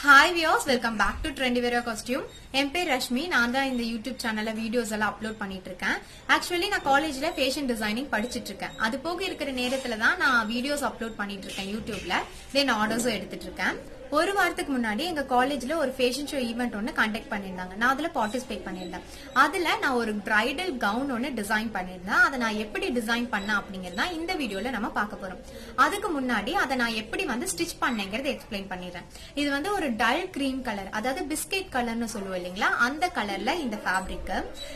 Hi viewers, welcome back to Trendy Wear Costume. என் பேர் ரஷ்மி. நான் தான் இந்த யூடியூப் சேனல்ல வீடியோஸ் எல்லாம் அப்லோட் பண்ணிட்டு இருக்கேன். ஆக்சுவலி நான் காலேஜ்ல ஃபேஷன் டிசைனிங் படிச்சிட்டு இருக்கேன். அது போக இருக்கிற நேரத்துல தான் நான் வீடியோஸ் அப்லோட் பண்ணிட்டு இருக்கேன் யூடியூப்ல. தென் ஆர்டர்ஸும் எடுத்துட்டு இருக்கேன். ஒரு வாரத்துக்கு முன்னாடி எங்க காலேஜ்ல ஒரு ஃபேஷன் ஷோ ஈவெண்ட் ஒன்னு கண்டக்ட் பண்ணிருந்தாங்க. நான் அதுல பார்ட்டிசிபேட் பண்ணிருந்தேன். அதுல நான் ஒரு பிரைடல் கவுன் ஒன்னு டிசைன் பண்ணிருந்தேன். அதை நான் எப்படி டிசைன் பண்ணேன் அப்படிங்கறத இந்த வீடியோல நம்ம பார்க்க போறோம். அதுக்கு முன்னாடி அதை நான் எப்படி ஸ்டிச் பண்ணேங்கிறத எக்ஸ்பிளைன் பண்ணிடுறேன். இது ஒரு டல் கிரீம் கலர், அதாவது பிஸ்கெட் கலர்னு சொல்லுவோம் இல்லைங்களா, அந்த கலர்ல இந்த ஃபேப்ரிக்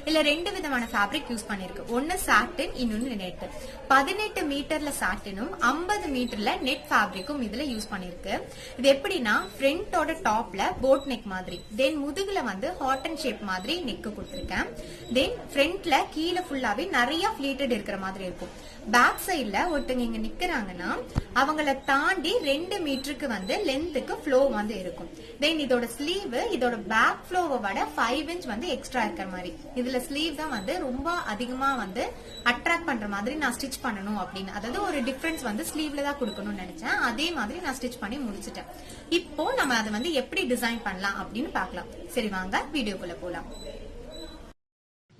இல்ல ரெண்டு விதமான ஃபேப்ரிக் யூஸ் பண்ணிருக்கு. ஒன்னு சாட்டின், இன்னொன்னு நெட். 18 மீட்டர்ல சாட்டினும் 50 மீட்டர்ல நெட் ஃபேப்ரிக்கும் இதுல யூஸ் பண்ணிருக்கு. இது எப்படின்னா ஃப்ரண்டோட டாப்ல போட் நெக் மாதிரி, தென் முதுகுல ஹாட் அண்ட் ஷேப் மாதிரி நெக் கொடுத்திருக்கேன். தென் ஃப்ரண்ட்ல கீழே ஃபுல்லாவே நிறைய ஃபிளீட்டட் இருக்கிற மாதிரி இருக்கும். பேக் சைட்ல ஒருத்தங்க இங்க நிக்கிறாங்கன்னா அவங்கள தாண்டி 2 மீட்டருக்கு லென்த்துக்கு ஃப்ளோ இருக்கும். தென் இதோட ஸ்லீவ் இதோட பேக் ஃப்ளோவை விட 5 இன்ச் எக்ஸ்ட்ரா இருக்கிற மாதிரி. இதுல ஸ்லீவ் தான் ரொம்ப அதிகமா அட்ராக்ட் பண்ற மாதிரி நான் ஸ்டிச் பண்ணணும் அப்படின்னு, அதாவது ஒரு டிஃபரன்ஸ் ஸ்லீவ்ல தான் கொடுக்கணும்னு நினைச்சேன். அதே மாதிரி நான் ஸ்டிச் பண்ணி முடிச்சிட்டேன். இப்போ நம்ம அதை எப்படி டிசைன் பண்ணலாம் அப்படின்னு பார்க்கலாம். சரி வாங்க வீடியோக்குள்ள போலாம்.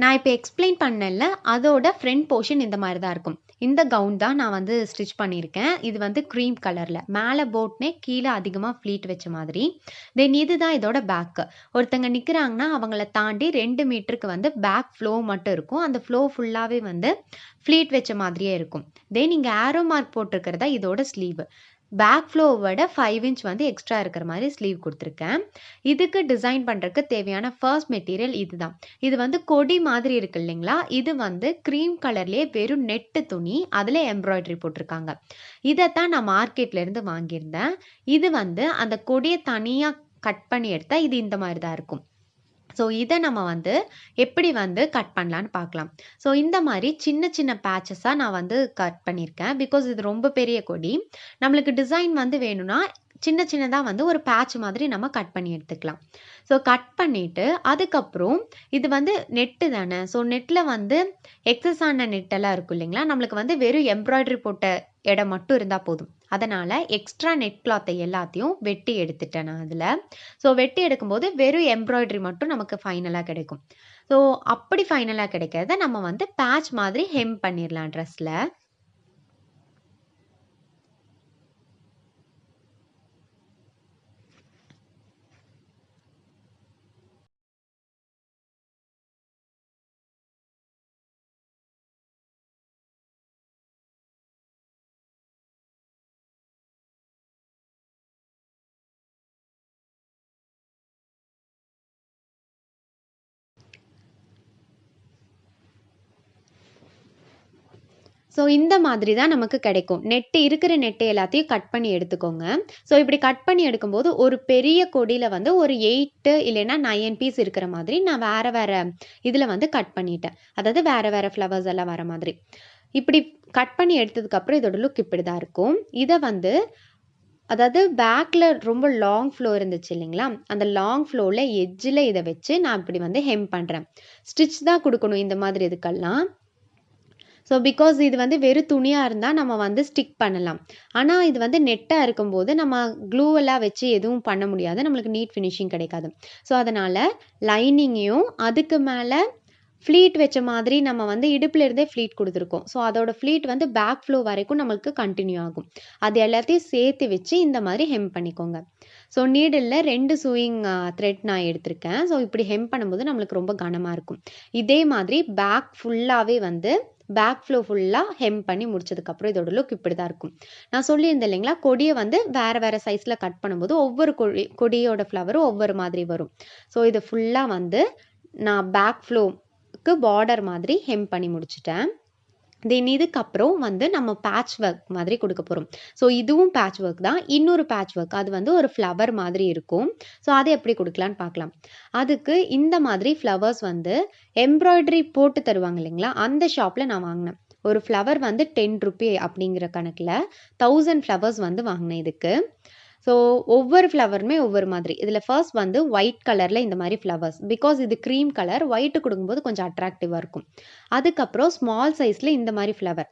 நான் இப்போ எக்ஸ்பிளைன் பண்ணல, அதோட ஃப்ரண்ட் போர்ஷன் இந்த மாதிரி தான் இருக்கும். இந்த கவுன் தான் நான் ஸ்டிச் பண்ணியிருக்கேன். இது க்ரீம் கலரில், மேலே போட்னே கீழே அதிகமாக ஃப்ளீட் வச்ச மாதிரி. தென் இதுதான் இதோட பேக்கு. ஒருத்தங்க நிற்கிறாங்கன்னா அவங்கள தாண்டி 2 மீட்டருக்கு பேக் ஃப்ளோ மட்டும் இருக்கும். அந்த ஃப்ளோ ஃபுல்லாகவே ஃப்ளீட் வச்ச மாதிரியே இருக்கும். தென் இங்கே ஆரோ மார்க் போட்டிருக்கிறதா இதோட ஸ்லீவ். பேக் ஃப்ளோவோட 5 இன்ச் எக்ஸ்ட்ரா இருக்கிற மாதிரி ஸ்லீவ் கொடுத்துருக்கேன். இதுக்கு டிசைன் பண்ணுறதுக்கு தேவையான ஃபர்ஸ்ட் மெட்டீரியல் இதுதான். இது கொடி மாதிரி இருக்கு இல்லைங்களா, இது க்ரீம் கலர்லேயே வெறும் நெட்டு துணி, அதில் எம்ப்ராய்டரி போட்டிருக்காங்க. இதைத்தான் நான் மார்க்கெட்லேருந்து வாங்கியிருந்தேன். இது அந்த கொடியை தனியாக கட் பண்ணி எடுத்தால் இது இந்த மாதிரி தான் இருக்கும். ஸோ இதை நம்ம எப்படி கட் பண்ணலான்னு பார்க்கலாம். ஸோ இந்த மாதிரி சின்ன சின்ன பேச்சஸாக நான் கட் பண்ணியிருக்கேன். பிகாஸ் இது ரொம்ப பெரிய கொடி. நம்மளுக்கு டிசைன் வேணும்னா சின்ன சின்னதாக ஒரு பேட்ச் மாதிரி நம்ம கட் பண்ணி எடுத்துக்கலாம். ஸோ கட் பண்ணிவிட்டு அதுக்கப்புறம் இது நெட்டு தானே, ஸோ நெட்டில் எக்ஸஸ் ஆன நெட்டெல்லாம் இருக்கும் இல்லைங்களா, நம்மளுக்கு வெறும் எம்ப்ராய்டரி போட்ட இடம் மட்டும் இருந்தால் போதும். அதனால் எக்ஸ்ட்ரா நெட் கிளாத்தை எல்லாத்தையும் வெட்டி எடுத்துட்டேன் நான் அதில். ஸோ வெட்டி எடுக்கும்போது வெறும் எம்ப்ராய்டரி மட்டும் நமக்கு ஃபைனலாக கிடைக்கும். ஸோ அப்படி ஃபைனலாக கிடைக்கிறத நம்ம பேட்ச் மாதிரி ஹெம் பண்ணிடலாம் ட்ரெஸ்ஸில். ஸோ இந்த மாதிரி தான் நமக்கு கிடைக்கும். நெட்டு இருக்கிற நெட்டு எல்லாத்தையும் கட் பண்ணி எடுத்துக்கோங்க. ஸோ இப்படி கட் பண்ணி எடுக்கும்போது ஒரு பெரிய கொடியில் ஒரு 8 இல்லைன்னா 9 பீஸ் இருக்கிற மாதிரி நான் வேறு வேறு இதில் கட் பண்ணிட்டேன். அதாவது வேறு வேறு ஃப்ளவர்ஸ் எல்லாம் வர மாதிரி. இப்படி கட் பண்ணி எடுத்ததுக்கப்புறம் இதோட லுக் இப்படி தான் இருக்கும். இதை அதாவது பேக்கில் ரொம்ப லாங் ஃப்ளோ இருந்துச்சு இல்லைங்களா, அந்த லாங் ஃப்ளோவில் எட்ஜில் இதை வச்சு நான் இப்படி ஹெம் பண்ணுறேன். ஸ்டிச் தான் கொடுக்கணும் இந்த மாதிரி இதுக்கெல்லாம். ஸோ பிகாஸ் இது வெறும் துணியாக இருந்தால் நம்ம ஸ்டிக் பண்ணலாம். ஆனால் இது நெட்டாக இருக்கும்போது நம்ம க்ளூவெல்லாம் வச்சு எதுவும் பண்ண முடியாது, நம்மளுக்கு நீட் ஃபினிஷிங் கிடைக்காது. ஸோ அதனால் லைனிங்கையும் அதுக்கு மேலே ஃப்ளீட் வச்ச மாதிரி நம்ம இடுப்பில் இருந்தே ஃப்ளீட் கொடுத்துருக்கோம். ஸோ அதோட ஃப்ளீட் பேக் ஃப்ளோ வரைக்கும் நம்மளுக்கு கண்டினியூ ஆகும். அது எல்லாத்தையும் சேர்த்து வச்சு இந்த மாதிரி ஹெம் பண்ணிக்கோங்க. ஸோ நீடில் 2 சூயிங் த்ரெட் நான் எடுத்திருக்கேன். ஸோ இப்படி ஹெம் பண்ணும்போது நம்மளுக்கு ரொம்ப கனமாக இருக்கும். இதே மாதிரி பேக் ஃபுல்லாகவே பேக் ஃப்ளோ ஃபுல்லாக ஹெம் பண்ணி முடிச்சதுக்கப்புறம் இதோட லுக் இப்படி தான் இருக்கும். நான் சொல்லியிருந்தேன் இல்லைங்களா, கொடியை வேறு வேறு சைஸில் கட் பண்ணும்போது ஒவ்வொரு கொடியோட ஃப்ளவரும் ஒவ்வொரு மாதிரி வரும். ஸோ இது ஃபுல்லாக நான் பேக் ஃப்ளோக்கு பார்டர் மாதிரி ஹெம் பண்ணி முடிச்சிட்டேன். தென் இதுக்கப்புறம் நம்ம பேட்ச் ஒர்க் மாதிரி கொடுக்க போகிறோம். ஸோ இதுவும் பேட்ச் ஒர்க் தான். இன்னொரு பேட்ச் ஒர்க் அது ஒரு ஃப்ளவர் மாதிரி இருக்கும். ஸோ அதை எப்படி கொடுக்கலான்னு பார்க்கலாம். அதுக்கு இந்த மாதிரி ஃப்ளவர்ஸ் எம்ப்ராய்டரி போட்டு தருவாங்க இல்லைங்களா, அந்த ஷாப்பில் நான் வாங்கினேன். ஒரு ஃப்ளவர் 10 ரூபி அப்படிங்கிற கணக்கில் 1000 ஃப்ளவர்ஸ் வாங்கினேன் இதுக்கு. ஸோ ஒவ்வொரு ஃப்ளவருமே ஒவ்வொரு மாதிரி. இதில் ஃபர்ஸ்ட் ஒயிட் கலரில் இந்த மாதிரி ஃப்ளவர்ஸ், பிகாஸ் இது க்ரீம் கலர், ஒயிட்டு கொடுக்கும்போது கொஞ்சம் அட்ராக்டிவாக இருக்கும். அதுக்கப்புறம் ஸ்மால் சைஸில் இந்த மாதிரி flower,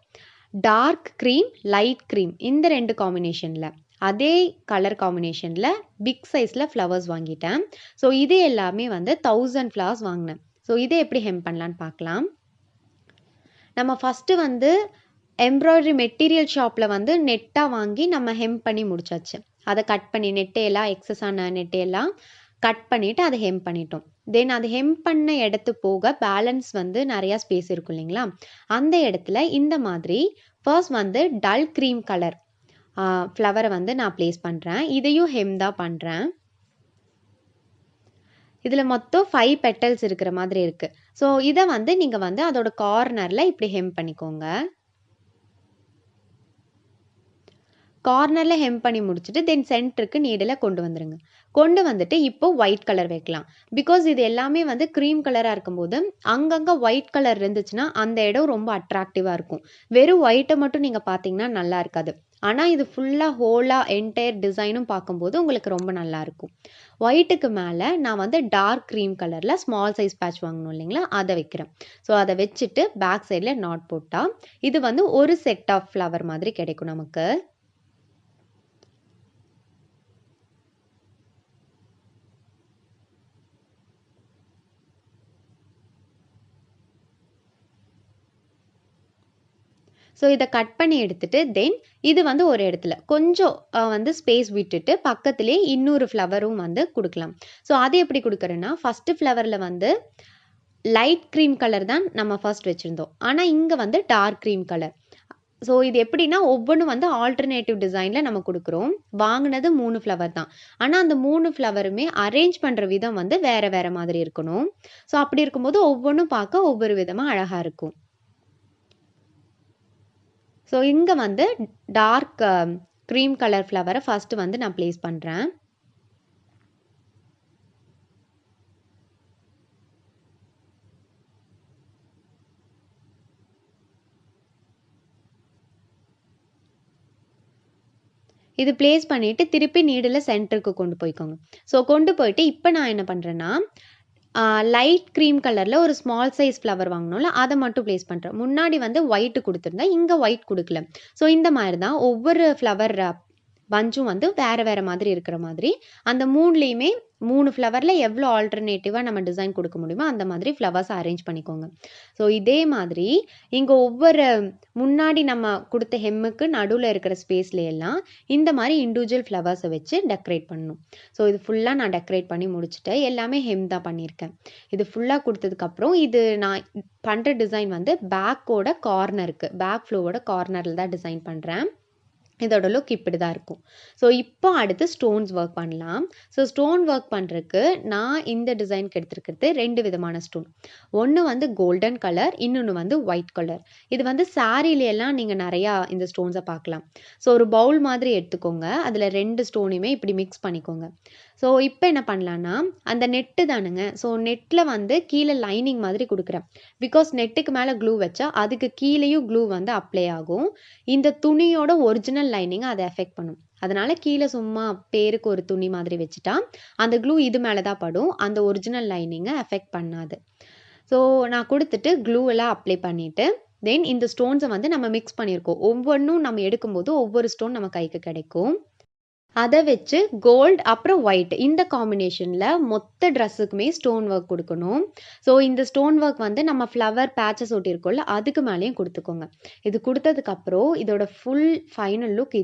dark cream light cream இந்த 2 காம்பினேஷனில். அதே கலர் காம்பினேஷனில் பிக் சைஸில் ஃப்ளவர்ஸ் வாங்கிட்டேன். ஸோ இது எல்லாமே வந்து 1000 ஃப்ளவர்ஸ் வாங்கினேன். ஸோ இதை எப்படி ஹெம் பண்ணலான்னு பார்க்கலாம். நம்ம ஃபஸ்ட்டு வந்து எம்ப்ராய்டரி மெட்டீரியல் ஷாப்பில் வந்து நெட்டாக வாங்கி நம்ம ஹெம் பண்ணி முடிச்சாச்சு. அதை கட் பண்ணி நெட்டையெல்லாம் எக்ஸஸ் ஆன நெட்டையெல்லாம் கட் பண்ணிவிட்டு அதை ஹெம் பண்ணிட்டோம். தென் அது ஹெம் பண்ண இடத்து போக பேலன்ஸ் வந்து நிறையா ஸ்பேஸ் இருக்கும் இல்லைங்களா, அந்த இடத்துல இந்த மாதிரி ஃபர்ஸ்ட் வந்து டல் க்ரீம் கலர் ஃப்ளவரை வந்து நான் ப்ளேஸ் பண்ணுறேன். இதையும் ஹெம் தான் பண்ணுறேன். இதில் மொத்தம் 5 பெட்டல்ஸ் இருக்கிற மாதிரி இருக்குது. ஸோ இதை வந்து நீங்கள் வந்து அதோட கார்னரில் இப்படி ஹெம் பண்ணிக்கோங்க. கார்னரில் ஹெம் பண்ணி முடிச்சுட்டு தென் சென்டருக்கு நீடில் கொண்டு வந்துடுங்க. கொண்டு வந்துட்டு இப்போ ஒயிட் கலர் வைக்கலாம். பிகாஸ் இது எல்லாமே வந்து க்ரீம் கலராக இருக்கும்போது அங்கங்கே ஒயிட் கலர் இருந்துச்சுன்னா அந்த இடம் ரொம்ப அட்ராக்டிவாக இருக்கும். வெறும் ஒயிட்டை மட்டும் நீங்கள் பார்த்தீங்கன்னா நல்லா இருக்காது. ஆனால் இது ஃபுல்லாக ஹோலாக என்டையர் டிசைனும் பார்க்கும்போது உங்களுக்கு ரொம்ப நல்லாயிருக்கும். ஒயிட்டுக்கு மேலே நான் வந்து டார்க் க்ரீம் கலரில் ஸ்மால் சைஸ் பேட்ச் வாங்கணும் இல்லைங்களா, அதை வைக்கிறேன். ஸோ அதை வச்சுட்டு பேக் சைடில் நாட் போட்டால் இது வந்து ஒரு செட் ஆஃப் ஃப்ளவர் மாதிரி கிடைக்கும் நமக்கு. ஸோ இதை கட் பண்ணி எடுத்துட்டு தென் இது வந்து ஒரு இடத்துல கொஞ்சம் வந்து ஸ்பேஸ் விட்டுட்டு பக்கத்துலேயே இன்னொரு ஃப்ளவரும் வந்து கொடுக்கலாம். ஸோ அது எப்படி கொடுக்குறேன்னா, ஃபஸ்ட்டு ஃப்ளவரில் வந்து லைட் க்ரீம் கலர் தான் நம்ம ஃபர்ஸ்ட் வச்சுருந்தோம். ஆனால் இங்கே வந்து டார்க் க்ரீம் கலர். ஸோ இது எப்படின்னா ஒவ்வொன்றும் வந்து ஆல்டர்னேட்டிவ் டிசைனில் நம்ம கொடுக்குறோம். வாங்கினது 3 ஃப்ளவர் தான். ஆனால் அந்த 3 ஃப்ளவருமே அரேஞ்ச் பண்ணுற விதம் வந்து வேறு வேறு மாதிரி இருக்கணும். ஸோ அப்படி இருக்கும்போது ஒவ்வொன்றும் பார்க்க ஒவ்வொரு விதமாக அழகாக இருக்கும். ஸோ இங்கே வந்து டார்க் க்ரீம் கலர் ஃப்ளவரை ஃபஸ்ட்டு வந்து நான் ப்ளேஸ் பண்ணுறேன். இது ப்ளேஸ் பண்ணிவிட்டு திருப்பி நீடில் சென்டருக்கு கொண்டு போய்க்கோங்க. ஸோ கொண்டு போயிட்டு இப்போ நான் என்ன பண்ணுறேன்னா லைட் க்ரீம் கலரில் ஒரு ஸ்மால் சைஸ் ஃப்ளவர் வாங்கினோம்ல, அதை மட்டும் ப்ளேஸ் பண்ணுறேன். முன்னாடி வந்து ஒயிட்டு கொடுத்துருந்தேன், இங்கே ஒயிட் கொடுக்கல. ஸோ இந்த மாதிரி தான் ஒவ்வொரு ஃப்ளவர் பஞ்சும் வந்து வேறு வேறு மாதிரி இருக்கிற மாதிரி அந்த 3லேயுமே 3 ஃப்ளவரில் எவ்வளோ ஆல்டர்னேட்டிவாக நம்ம டிசைன் கொடுக்க முடியுமோ அந்த மாதிரி ஃப்ளவர்ஸை அரேஞ்ச் பண்ணிக்கோங்க. ஸோ இதே மாதிரி இங்கே ஒவ்வொரு முன்னாடி நம்ம கொடுத்த ஹெம்முக்கு நடுவில் இருக்கிற ஸ்பேஸ்லையெல்லாம் இந்த மாதிரி இண்டிவிஜுவல் ஃப்ளவர்ஸை வச்சு டெக்கரேட் பண்ணணும். ஸோ இது ஃபுல்லாக நான் டெக்கரேட் பண்ணி முடிச்சுட்டு எல்லாமே ஹெம் தான் பண்ணியிருக்கேன். இது ஃபுல்லாக கொடுத்ததுக்கப்புறம் இது நான் பண்ணுற டிசைன் வந்து பேக்கோட கார்னருக்கு, பேக் ஃப்ளோவோட கார்னரில் தான் டிசைன் பண்ணுறேன். இதோட லுக் இப்படி தான் இருக்கும். ஸோ இப்போ அடுத்து ஸ்டோன்ஸ் ஒர்க் பண்ணலாம். ஸோ ஸ்டோன் ஒர்க் பண்ணுறதுக்கு நான் இந்த டிசைனுக்கு எடுத்துருக்கிறது 2 விதமான ஸ்டோன். ஒன்று வந்து கோல்டன் கலர், இன்னொன்று வந்து ஒயிட் கலர். இது வந்து சாரீலையெல்லாம் நீங்கள் நிறையா இந்த ஸ்டோன்ஸை பார்க்கலாம். ஸோ ஒரு பவுல் மாதிரி எடுத்துக்கோங்க, அதில் 2 ஸ்டோனையுமே இப்படி மிக்ஸ் பண்ணிக்கோங்க. ஸோ இப்போ என்ன பண்ணலான்னா அந்த நெட்டு தானுங்க. ஸோ நெட்டில் வந்து கீழே லைனிங் மாதிரி கொடுக்குறேன். பிகாஸ் நெட்டுக்கு மேலே க்ளூ வச்சா அதுக்கு கீழேயும் க்ளூ வந்து அப்ளை ஆகும். இந்த துணியோட ஒரிஜினல் லைனிங்கை அதை எஃபெக்ட் பண்ணும். அதனால கீழே சும்மா பேருக்கு ஒரு துணி மாதிரி வச்சுட்டா அந்த க்ளூ இது மேலே தான் படும், அந்த ஒரிஜினல் லைனிங்கை எஃபெக்ட் பண்ணாது. ஸோ நான் கொடுத்துட்டு க்ளூ எல்லாம் அப்ளை பண்ணிவிட்டு தென் இந்த ஸ்டோன்ஸை வந்து நம்ம மிக்ஸ் பண்ணியிருக்கோம். ஒவ்வொன்றும் நம்ம எடுக்கும்போது ஒவ்வொரு ஸ்டோன் நம்ம கைக்கு கிடைக்கும். அதை வச்சு கோல்டு அப்புறம் ஒயிட் இந்த காம்பினேஷனில் மொத்த ட்ரெஸ்ஸுக்குமே ஸ்டோன் ஒர்க் கொடுக்கணும். ஸோ இந்த ஸ்டோன் ஒர்க் வந்து நம்ம ஃப்ளவர் பேச்சஸ் ஒட்டியிருக்கோம்ல அதுக்கு மேலேயும் கொடுத்துக்கோங்க. இது கொடுத்ததுக்கப்புறம் இதோட ஃபுல் ஃபைனல் லுக்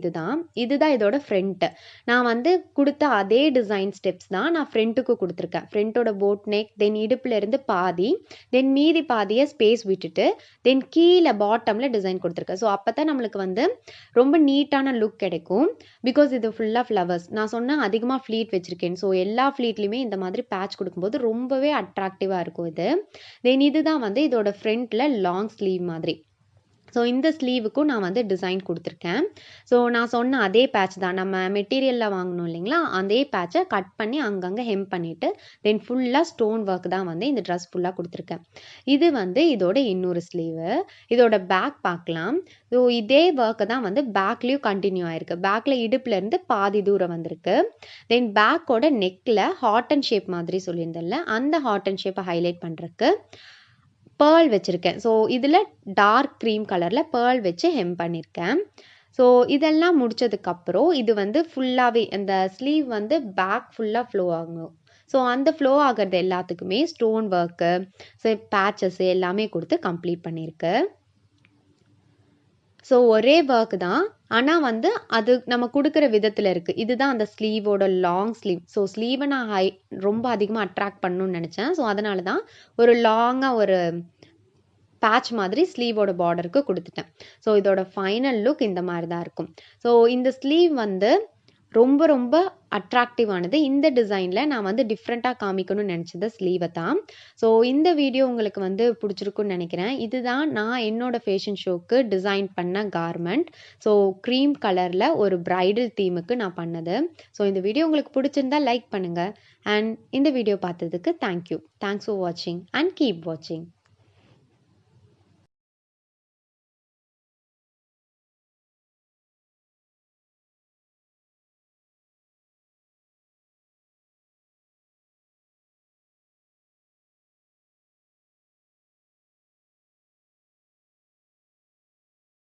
இதுதான் இதோட ஃப்ரண்ட்டு. நான் வந்து கொடுத்த அதே டிசைன் ஸ்டெப்ஸ் தான் நான் ஃப்ரண்ட்டுக்கு கொடுத்துருக்கேன். ஃப்ரண்ட்டோட போட் நெக், தென் இடுப்புலேருந்து பாதி, தென் மீதி பாதியை ஸ்பேஸ் விட்டுட்டு தென் கீழே பாட்டமில் டிசைன் கொடுத்துருக்கேன். ஸோ அப்போ தான் நம்மளுக்கு வந்து ரொம்ப நீட்டான லுக் கிடைக்கும். பிகாஸ் இது ஃபுல்லாக ஃப்ளவர்ஸ் நான் சொன்னேன் அதிகமாக ஃப்ளீட் வச்சுருக்கேன். ஸோ எல்லா ஃப்ளீட்லையுமே இந்த மாதிரி பேட்ச் கொடுக்கும்போது ரொம்பவே அட்ராக்டிவாக இருக்கும் இது. தென் இதுதான் வந்து இதோட ஃப்ரண்ட்டில் லாங் ஸ்லீவ் மாதிரி. ஸோ இந்த ஸ்லீவுக்கும் நான் வந்து டிசைன் கொடுத்துருக்கேன். ஸோ நான் சொன்ன அதே பேட்ச் தான் நம்ம மெட்டீரியலில் வாங்கணும் இல்லைங்களா, அதே பேட்சை கட் பண்ணி அங்கங்கே ஹெம் பண்ணிவிட்டு தென் ஃபுல்லாக ஸ்டோன் ஒர்க் தான் வந்து இந்த ட்ரெஸ் ஃபுல்லாக கொடுத்துருக்கேன். இது வந்து இதோட இன்னொரு ஸ்லீவு. இதோட பேக் பார்க்கலாம். ஸோ இதே ஒர்க்கு தான் வந்து பேக்லேயும் கண்டினியூ ஆயிருக்கு. பேக்கில் இடுப்புலேருந்து பாதி தூரம் வந்திருக்கு. தென் பேக்கோட நெக்கில் ஹார்ட் அண்ட் ஷேப் மாதிரி சொல்லியிருந்தேன்ல, அந்த ஹார்ட் அண்ட் ஷேப்பை ஹைலைட் பண்ணுறதுக்கு பேர்ல் வச்சுருக்கேன். ஸோ இதில் டார்க் க்ரீம் கலரில் பேர்ல் வச்சு ஹெம் பண்ணியிருக்கேன். ஸோ இதெல்லாம் முடிச்சதுக்கப்புறம் இது வந்து ஃபுல்லாகவே அந்த ஸ்லீவ் வந்து பேக் ஃபுல்லாக ஃப்ளோ ஆகணும். ஸோ அந்த ஃப்ளோ ஆகிறது எல்லாத்துக்குமே ஸ்டோன் ஒர்க்கு, ஸோ பேச்சஸ் எல்லாமே கொடுத்து கம்ப்ளீட் பண்ணியிருக்கு. ஸோ ஒரே ஒர்க் தான், ஆனால் வந்து அது நம்ம கொடுக்குற விதத்தில் இருக்குது. இதுதான் அந்த ஸ்லீவோட லாங் ஸ்லீவ். ஸோ ஸ்லீவை நான் ரொம்ப அதிகமாக அட்ராக்ட் பண்ணணும்னு நினச்சேன். ஸோ அதனால தான் ஒரு லாங்காக ஒரு பேட்ச் மாதிரி ஸ்லீவோட பார்டருக்கு கொடுத்துட்டேன். ஸோ இதோட ஃபைனல் லுக் இந்த மாதிரி தான் இருக்கும். ஸோ இந்த ஸ்லீவ் வந்து ரொம்ப ரொம்ப அட்ராக்டிவானது. இந்த டிசைனில் நான் வந்து டிஃப்ரெண்ட்டாக காமிக்கணும்னு நினச்சது ஸ்லீவை தான். ஸோ இந்த வீடியோ உங்களுக்கு வந்து பிடிச்சிருக்குன்னு நினைக்கிறேன். இதுதான் நான் என்னோட ஃபேஷன் ஷோக்கு டிசைன் பண்ண கார்மெண்ட். ஸோ க்ரீம் கலரில் ஒரு பிரைடல் தீமுக்கு நான் பண்ணது. ஸோ இந்த வீடியோ உங்களுக்கு பிடிச்சிருந்தா லைக் பண்ணுங்கள். அண்ட் இந்த வீடியோ பார்த்ததுக்கு தேங்க்யூ. தேங்க்ஸ் ஃபார் வாட்சிங் அண்ட் கீப் வாட்சிங்.